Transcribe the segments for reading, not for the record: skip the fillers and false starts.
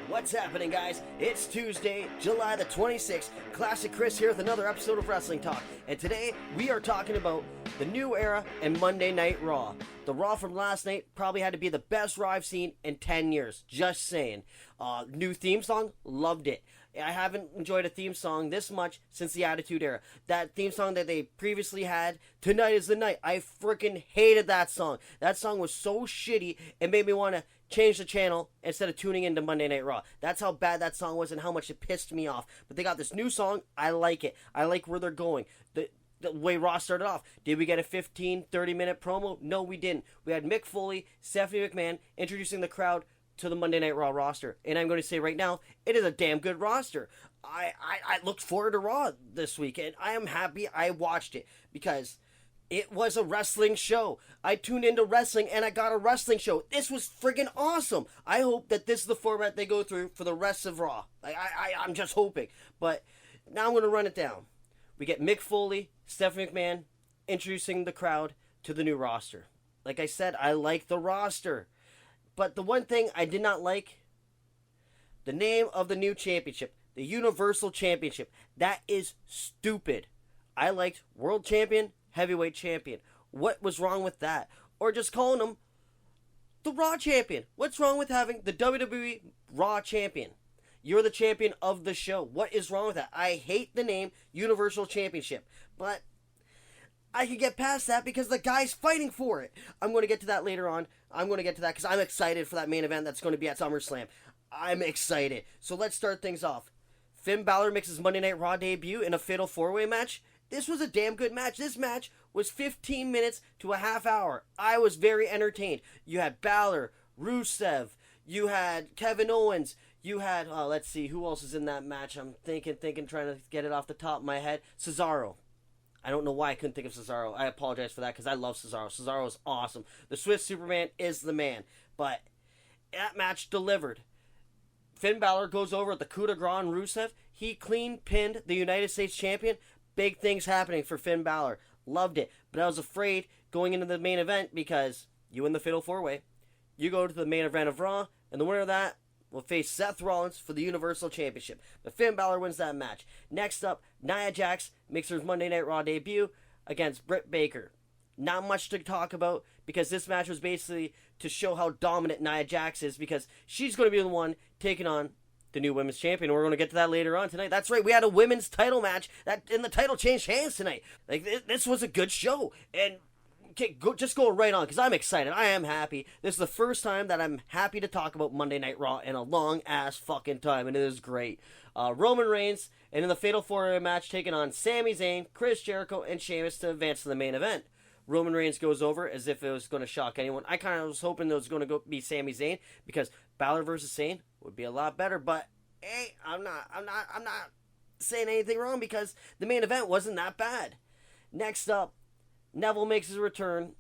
What's happening, guys? It's Tuesday, July the 26th. Classic Chris here with another episode of Wrestling Talk. And today, we are talking about the new era and Monday Night Raw. The Raw from last night probably had to be the best Raw I've seen in 10 years. Just saying. New theme song, loved it. I haven't enjoyed a theme song this much since the Attitude Era. That theme song that they previously had, Tonight is the Night, I freaking hated that song. That song was so shitty, it made me want to change the channel instead of tuning into Monday Night Raw. That's how bad that song was and how much it pissed me off. But they got this new song, I like it. I like where they're going. The way Raw started off. Did we get a 15, 30-minute promo? No, we didn't. We had Mick Foley, Stephanie McMahon introducing the crowd to the Monday Night Raw roster. And I'm going to say right now, it is a damn good roster. I looked forward to Raw this week, and I am happy I watched it because it was a wrestling show. I tuned into wrestling, and I got a wrestling show. This was friggin' awesome. I hope that this is the format they go through for the rest of Raw. I'm just hoping. But now I'm going to run it down. We get Mick Foley, Stephanie McMahon introducing the crowd to the new roster. Like I said, I like the roster. But the one thing I did not like, the name of the new championship, the Universal Championship. That is stupid. I liked World Champion, Heavyweight Champion. What was wrong with that? Or just calling them the Raw Champion. What's wrong with having the WWE Raw Champion? You're the champion of the show. What is wrong with that? I hate the name Universal Championship. But I can get past that because the guy's fighting for it. I'm going to get to that later on. I'm going to get to that because I'm excited for that main event that's going to be at SummerSlam. I'm excited. So let's start things off. Finn Balor makes his Monday Night Raw debut in a Fatal 4-Way match. This was a damn good match. This match was 15 minutes to a half hour. I was very entertained. You had Balor, Rusev, you had Kevin Owens, you had, let's see, who else is in that match? I'm thinking, trying to get it off the top of my head. Cesaro. I don't know why I couldn't think of Cesaro. I apologize for that because I love Cesaro. Cesaro is awesome. The Swiss Superman is the man. But that match delivered. Finn Balor goes over at the coup de grace on Rusev. He clean pinned the United States champion. Big things happening for Finn Balor. Loved it. But I was afraid going into the main event because you win the Fatal 4-Way. You go to the main event of Raw, and the winner of that will face Seth Rollins for the Universal Championship. But Finn Balor wins that match. Next up, Nia Jax makes her Monday Night Raw debut against Britt Baker. Not much to talk about because this match was basically to show how dominant Nia Jax is because she's going to be the one taking on the new women's champion. We're going to get to that later on tonight. That's right, we had a women's title match and the title changed hands tonight. This was a good show. And just go right on because I'm excited. I am happy. This is the first time that I'm happy to talk about Monday Night Raw in a long ass fucking time, and it is great. Roman Reigns, and in the Fatal 4-Way match, taking on Sami Zayn, Chris Jericho, and Sheamus to advance to the main event. Roman Reigns goes over as if it was going to shock anyone. I kind of was hoping it was going to be Sami Zayn because Balor versus Zayn would be a lot better. But hey, I'm not saying anything wrong because the main event wasn't that bad. Next up, Neville makes his return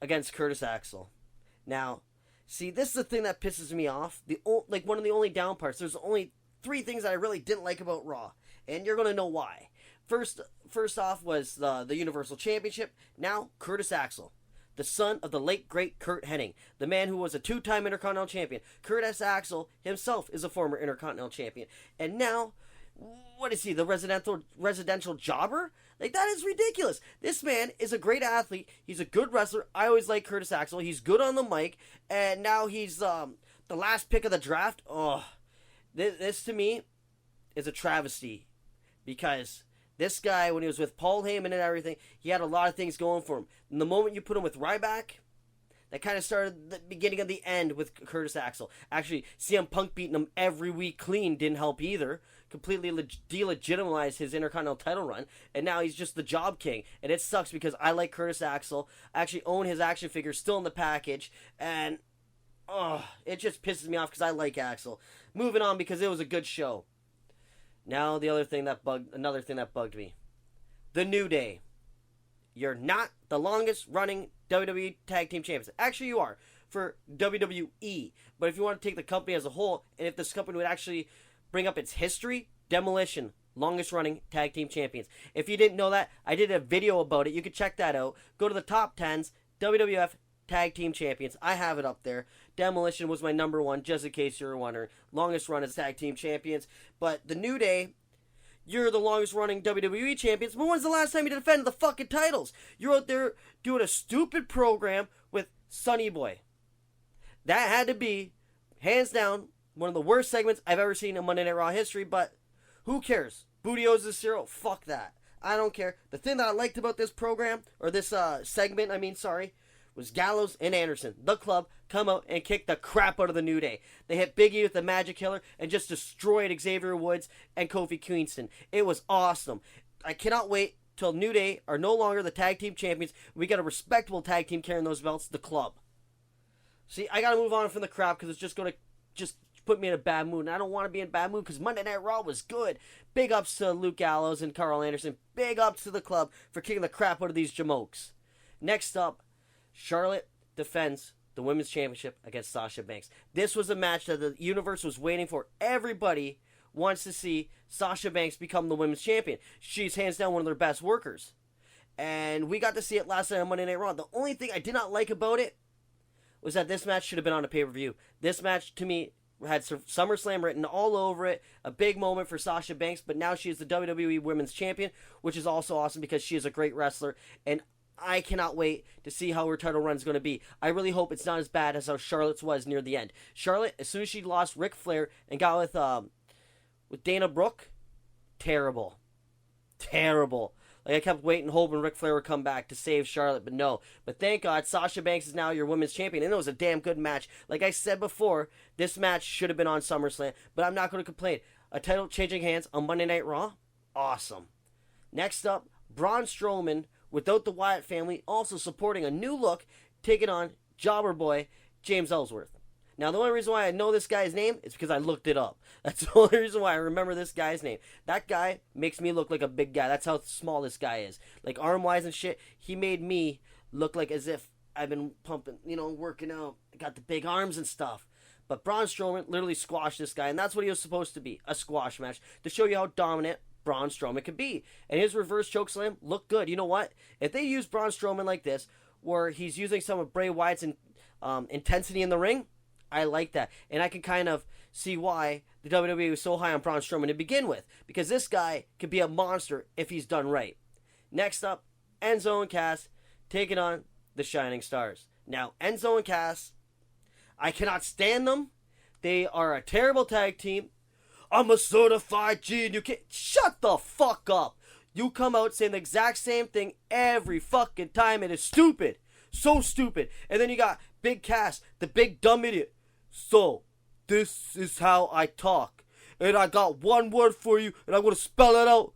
against Curtis Axel. Now, see, this is the thing that pisses me off. One of the only down parts. There's only 3 things that I really didn't like about Raw, and you're gonna know why. First off was the Universal Championship. Now, Curtis Axel, the son of the late great Kurt Hennig, the man who was a 2-time Intercontinental Champion. Curtis Axel himself is a former Intercontinental Champion, and now, what is he? The residential jobber? That is ridiculous. This man is a great athlete. He's a good wrestler. I always like Curtis Axel. He's good on the mic. And now he's the last pick of the draft. Oh, this to me is a travesty. Because this guy, when he was with Paul Heyman and everything, he had a lot of things going for him. And the moment you put him with Ryback, that kind of started the beginning of the end with Curtis Axel. Actually, CM Punk beating him every week clean didn't help either. Completely delegitimized his Intercontinental title run. And now he's just the job king. And it sucks because I like Curtis Axel. I actually own his action figure still in the package. And, it just pisses me off because I like Axel. Moving on because it was a good show. Now another thing that bugged me. The New Day. You're not the longest running WWE Tag Team Champions. Actually, you are for WWE. But if you want to take the company as a whole, and if this company would actually bring up its history, Demolition, longest running Tag Team Champions. If you didn't know that, I did a video about it. You can check that out. Go to the top 10s, WWF tag team champions. I have it up there. Demolition was my number one, just in case you were wondering. Longest run as tag team champions. But the New Day, you're the longest running WWE champions. But when's the last time you defended the fucking titles? You're out there doing a stupid program with Sonny Boy. That had to be, hands down, one of the worst segments I've ever seen in Monday Night Raw history. But who cares? Booty owes the zero. Fuck that. I don't care. The thing that I liked about this program, or this segment, was Gallows and Anderson, the Club, come out and kick the crap out of the New Day. They hit Big E with the Magic Killer and just destroyed Xavier Woods and Kofi Kingston. It was awesome. I cannot wait till New Day are no longer the tag team champions. We got a respectable tag team carrying those belts, the Club. See, I gotta move on from the crap because it's just gonna put me in a bad mood, and I don't want to be in a bad mood because Monday Night Raw was good. Big ups to Luke Gallows and Carl Anderson. Big ups to the Club for kicking the crap out of these jamokes. Next up, Charlotte defends the Women's Championship against Sasha Banks. This was a match that the universe was waiting for. Everybody wants to see Sasha Banks become the Women's Champion. She's hands down one of their best workers. And we got to see it last night on Monday Night Raw. The only thing I did not like about it was that this match should have been on a pay-per-view. This match, to me, had SummerSlam written all over it. A big moment for Sasha Banks, but now she is the WWE Women's Champion, which is also awesome because she is a great wrestler, and I cannot wait to see how her title run is going to be. I really hope it's not as bad as how Charlotte's was near the end. Charlotte, as soon as she lost Ric Flair and got with Dana Brooke, terrible. Like, I kept waiting, hoping Ric Flair would come back to save Charlotte, but no. But thank God, Sasha Banks is now your women's champion, and it was a damn good match. Like I said before, this match should have been on SummerSlam, but I'm not going to complain. A title changing hands on Monday Night Raw? Awesome. Next up, Braun Strowman, without the Wyatt family, also supporting a new look, taking on Jobber Boy, James Ellsworth. Now, the only reason why I know this guy's name is because I looked it up. That's the only reason why I remember this guy's name. That guy makes me look like a big guy. That's how small this guy is. Like, arm-wise and shit, he made me look like as if I've been pumping, working out. Got the big arms and stuff. But Braun Strowman literally squashed this guy, and that's what he was supposed to be, a squash match, to show you how dominant Braun Strowman could be. And his reverse chokeslam looked good. You know what? If they use Braun Strowman like this, where he's using some of Bray Wyatt's intensity in the ring, I like that. And I can kind of see why the WWE was so high on Braun Strowman to begin with. Because this guy could be a monster if he's done right. Next up, Endzone Cast taking on the Shining Stars. Now, Endzone Cast, I cannot stand them. They are a terrible tag team. I'm a certified G and you can't... Shut the fuck up. You come out saying the exact same thing every fucking time. It is stupid. So stupid. And then you got Big Cass, the big dumb idiot. So, this is how I talk. And I got one word for you, and I'm going to spell it out.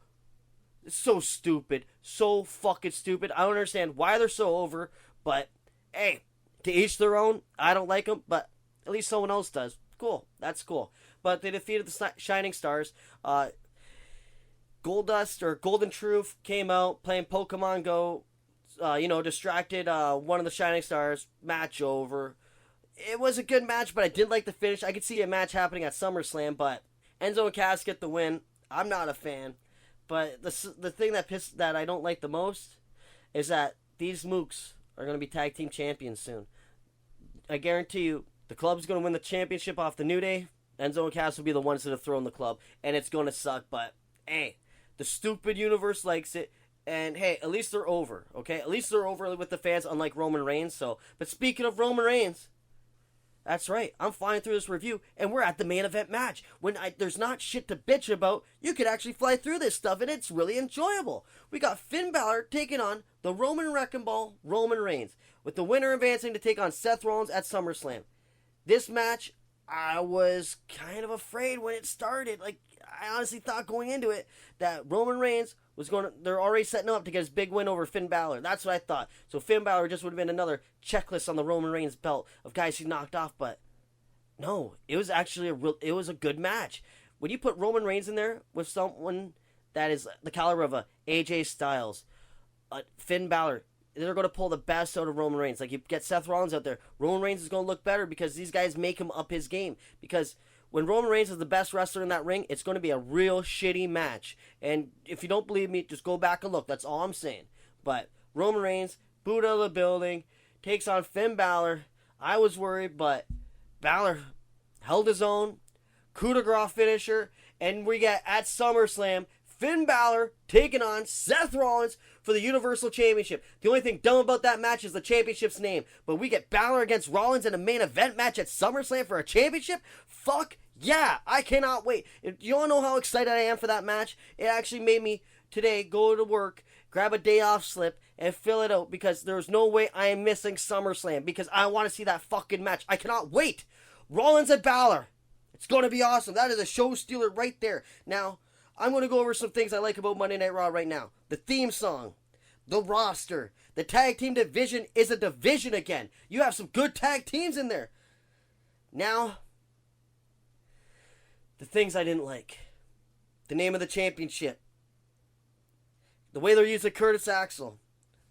It's so stupid. So fucking stupid. I don't understand why they're so over, but, hey, to each their own. I don't like them, but at least someone else does. Cool. That's cool. But they defeated the Shining Stars. Goldust, or Golden Truth, came out playing Pokemon Go. Distracted one of the Shining Stars. Match over. It was a good match, but I did like the finish. I could see a match happening at SummerSlam, but Enzo and Cass get the win. I'm not a fan. But the thing that I don't like the most is that these mooks are going to be tag team champions soon. I guarantee you, the Club's going to win the championship off the New Day. Enzo and Cass will be the ones that have thrown the Club, and it's going to suck, but hey, the stupid universe likes it. And hey, at least they're over, okay? At least they're over with the fans, unlike Roman Reigns. But speaking of Roman Reigns, that's right, I'm flying through this review, and we're at the main event match. When there's not shit to bitch about, you could actually fly through this stuff, and it's really enjoyable. We got Finn Balor taking on the Roman Wrecking Ball, Roman Reigns, with the winner advancing to take on Seth Rollins at SummerSlam. This match, I was kind of afraid when it started. Like, I honestly thought going into it that Roman Reigns they're already setting up to get his big win over Finn Balor. That's what I thought. So Finn Balor just would have been another checklist on the Roman Reigns belt of guys he knocked off, but no, it was actually it was a good match. When you put Roman Reigns in there with someone that is the caliber of a AJ Styles, Finn Balor, they're going to pull the best out of Roman Reigns. Like, you get Seth Rollins out there, Roman Reigns is going to look better because these guys make him up his game. Because when Roman Reigns is the best wrestler in that ring, it's going to be a real shitty match. And if you don't believe me, just go back and look. That's all I'm saying. But Roman Reigns, boot out of the building, takes on Finn Balor. I was worried, but Balor held his own. Coup de grace finisher. And we get at SummerSlam, Finn Balor taking on Seth Rollins for the Universal Championship. The only thing dumb about that match is the championship's name. But we get Balor against Rollins in a main event match at SummerSlam for a championship? Fuck yeah, I cannot wait. You all know how excited I am for that match? It actually made me today go to work, grab a day off slip, and fill it out because there's no way I am missing SummerSlam because I want to see that fucking match. I cannot wait. Rollins and Balor. It's going to be awesome. That is a show stealer right there. Now, I'm going to go over some things I like about Monday Night Raw right now. The theme song, the roster, the tag team division is a division again. You have some good tag teams in there. Now, the things I didn't like. The name of the championship. The way they're using Curtis Axel.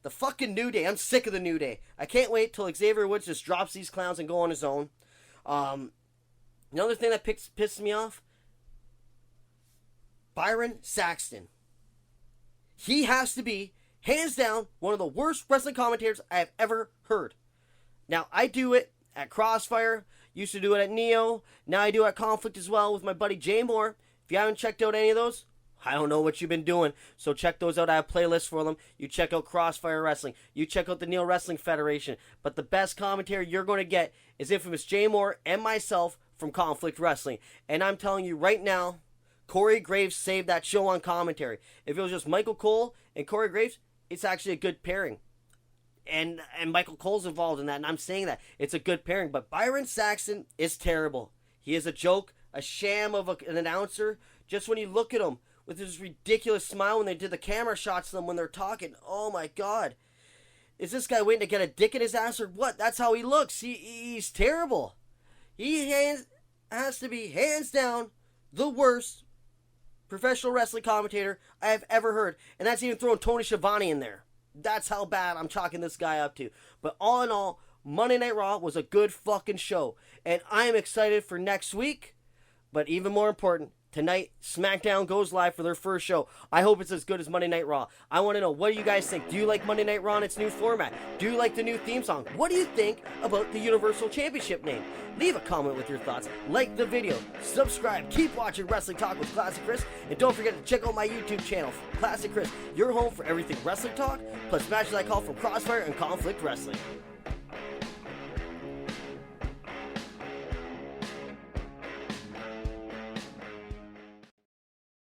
The fucking New Day. I'm sick of the New Day. I can't wait till Xavier Woods just drops these clowns and go on his own. Another thing that pissed me off, Byron Saxton. He has to be, hands down, one of the worst wrestling commentators I have ever heard. Now, I do it at Crossfire, used to do it at Neo, now I do it at Conflict as well with my buddy Jay Moore. If you haven't checked out any of those, I don't know what you've been doing, so check those out. I have playlists for them. You check out Crossfire Wrestling. You check out the Neo Wrestling Federation. But the best commentary you're going to get is infamous Jay Moore and myself from Conflict Wrestling. And I'm telling you right now, Corey Graves saved that show on commentary. If it was just Michael Cole and Corey Graves, it's actually a good pairing. And Michael Cole's involved in that, and I'm saying that. It's a good pairing. But Byron Saxton is terrible. He is a joke, a sham of an announcer. Just when you look at him, with his ridiculous smile when they did the camera shots of them when they're talking. Oh my God. Is this guy waiting to get a dick in his ass or what? That's how he looks. He's terrible. He has to be, hands down, the worst professional wrestling commentator I have ever heard. And that's even throwing Tony Schiavone in there. That's how bad I'm chalking this guy up to. But all in all, Monday Night Raw was a good fucking show. And I am excited for next week. But even more important, tonight, SmackDown goes live for their first show. I hope it's as good as Monday Night Raw. I want to know, what do you guys think? Do you like Monday Night Raw in its new format? Do you like the new theme song? What do you think about the Universal Championship name? Leave a comment with your thoughts. Like the video. Subscribe. Keep watching Wrestling Talk with Classic Chris. And don't forget to check out my YouTube channel, Classic Chris. Your home for everything Wrestling Talk, plus matches I call from Crossfire and Conflict Wrestling.